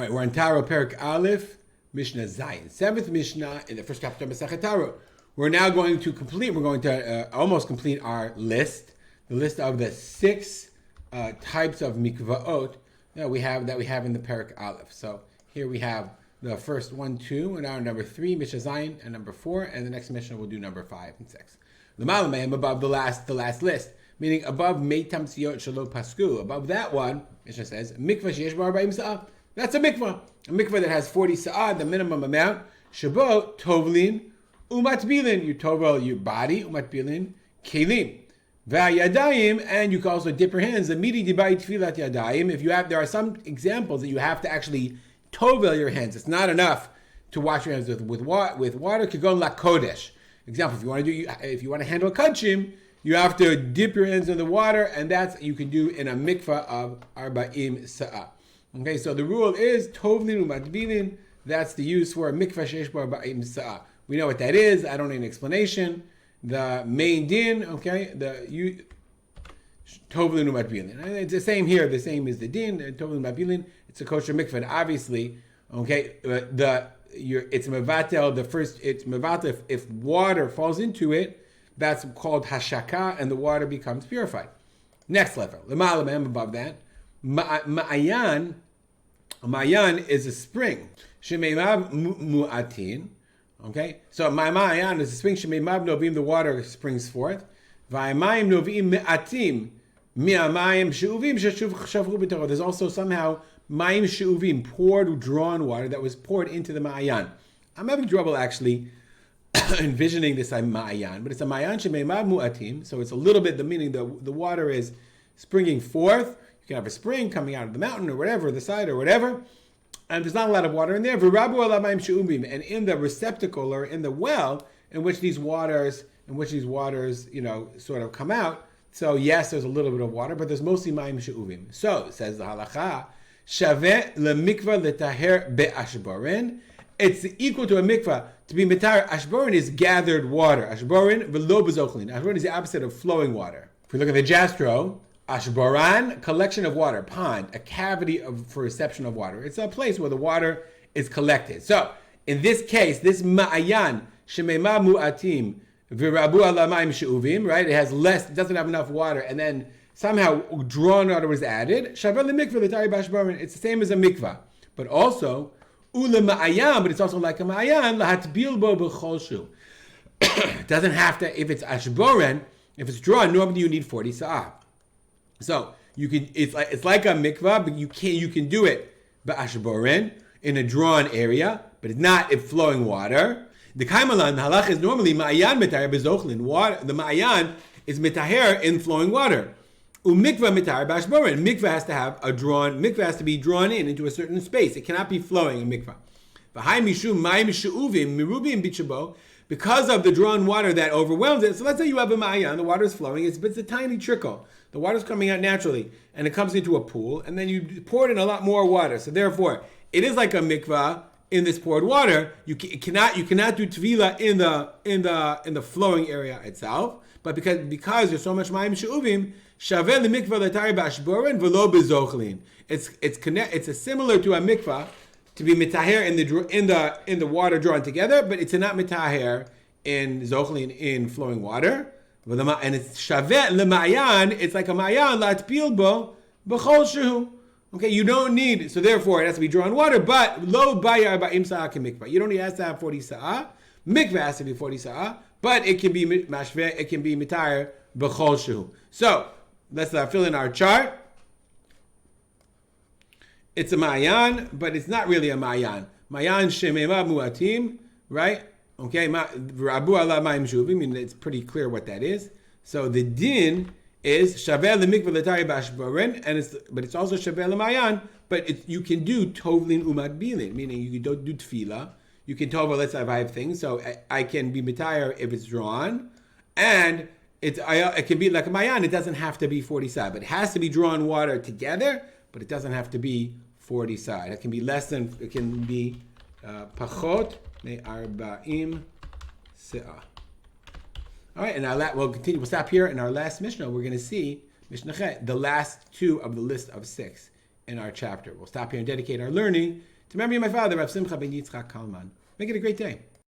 right, we're on Taro Perik Aleph, Mishnah Zayin. 7th Mishnah in the first chapter of Masechet Taro. We're now going to almost complete our list, the list of the 6 types of Mikvaot that we have in the Perik Aleph. So here we have the first 1, 2, and now number 3, Mishnah Zayin, and number 4, and the next Mishnah will do number 5 and 6. L'malam mehem, above the last list, meaning above Meitam Siyot Shalo Pasku, above that one, Mishnah says, Mikvah sheyesh bar ba'im sa'ah. That's a mikvah that has 40 sa'ah, the minimum amount. Shabo tovlin umatbilin. You tovel your body, umatbilin kelim. Va'yadayim, and you can also dip your hands. The midi dibai tfilat yadayim. There are some examples that you have to actually tovel your hands. It's not enough to wash your hands with water. Kigon la kodesh. Example: if you want to handle kachim, you have to dip your hands in the water, and that's you can do in a mikvah of arba'im sa'ah. Okay, so the rule is tovlin umatbilin. That's the use for a mikvah sheish bar arba'im sa'ah. We know what that is. I don't need an explanation. The main din, okay, tovlin umatbilin. It's the same here. The same is the din. Tovlin umatbilin. It's a kosher mikvah. And obviously, okay, it's mevatel. It's mevatel if water falls into it. That's called hashaka, and the water becomes purified. Next level, l'malam above that, ma'ayan is a spring. Shemeimav mu'atin. Okay, so ma'ayan is a spring. Shemeimav novim, the water springs forth. Va'amayim novim me'atim mi'amayim she'uvim shavru b'torah. There's also somehow mayim she'uvim, drawn water that was poured into the ma'ayan. I'm having trouble actually envisioning this ma'ayan, but it's a ma'ayan shemeimav mu'atim, so it's a little bit the meaning the water is springing forth. You can have a spring coming out of the mountain or whatever, the side or whatever, and there's not a lot of water in there. V'rabu ala ma'im she'ubim, and in the receptacle or in the well in which these waters, sort of come out. So yes, there's a little bit of water, but there's mostly ma'im she'ubim. So says the halacha, shaveh lemikvah letaher be'ashborin. It's equal to a mikvah. To be mitar, ashborin is gathered water. Ashborin v'lo bezochlin. Ashborin is the opposite of flowing water. If we look at the Jastro, ashboran, collection of water, pond, a cavity for reception of water. It's a place where the water is collected. So in this case, this ma'ayan shemema mu'atim v'rabu ala ma'im she'uvim, right? It doesn't have enough water, and then somehow drawn water was added. Shaveh lemikvah l'tari b'ashborin. It's the same as a mikvah, but also ule ma'ayan, but it's also like a ma'ayan lahatbil bo b'chol shu. It doesn't have to. If it's ashboren, if it's drawn, normally you need 40 sa'ah. So you can. It's like a mikvah, but you can do it b'ashboren in a drawn area, but it's not in flowing water. The kaimalan, the halach is normally ma'ayan mitaher bezochlin. Water. The ma'ayan is mitaher in flowing water. Mikvah mitar b'ashborin. Mikvah has to be drawn into a certain space. It cannot be flowing in mikvah. V'hai mishum mayim she'uvim mirubim b'chabo, because of the drawn water that overwhelms it. So let's say you have a ma'ayan, the water is flowing, it's a tiny trickle. The water is coming out naturally, and it comes into a pool, and then you pour it in a lot more water. So therefore, it is like a mikvah in this poured water. You cannot do tevilah in the flowing area itself, but because there's so much mayim she'uvim, shaveh lemikvah l'tari b'ashborin v'lo bezochlin. It's similar to a mikvah to be mitaher in the water drawn together, but it's not mitaher in zochlin in flowing water. And it's shaveh lema'ayan. It's like a ma'ayan latpil bo b'chol shehu. Okay, you don't need, so therefore it has to be drawn water, but lo bayar ba'im sa'ah mikvah. You don't need to have 40 sa'ah. Mikvah has to be 40 sa'ah, but it can be mashveh, it can be mitaher b'chol shehu. So let's fill in our chart. It's a ma'ayan, but it's not really a ma'ayan. Ma'ayan shemema mu'atim, right? Okay, rabu ala ma'im shuvim. I mean, it's pretty clear what that is. So the din is shaveh lemikvah l'tari b'ashborin, but it's also shaveh l'ma'ayan. But you can do tovlin umatbilin, meaning you can do tefillah. You can tovel. Let's say I have things, so I can be mitayar if it's drawn, and it can be like a ma'ayan. It doesn't have to be 40 sa'ah, but it has to be drawn water together. But it doesn't have to be 40 sa'ah. It can be less than. It can be pachot me'arba'im sa'ah. All right, and we'll continue. We'll stop here in our last Mishnah. We're going to see Mishnah Chet, the last 2 of the list of 6 in our chapter. We'll stop here and dedicate our learning To remember my father, Rav Simcha ben Yitzchak Kalman. Make it a great day.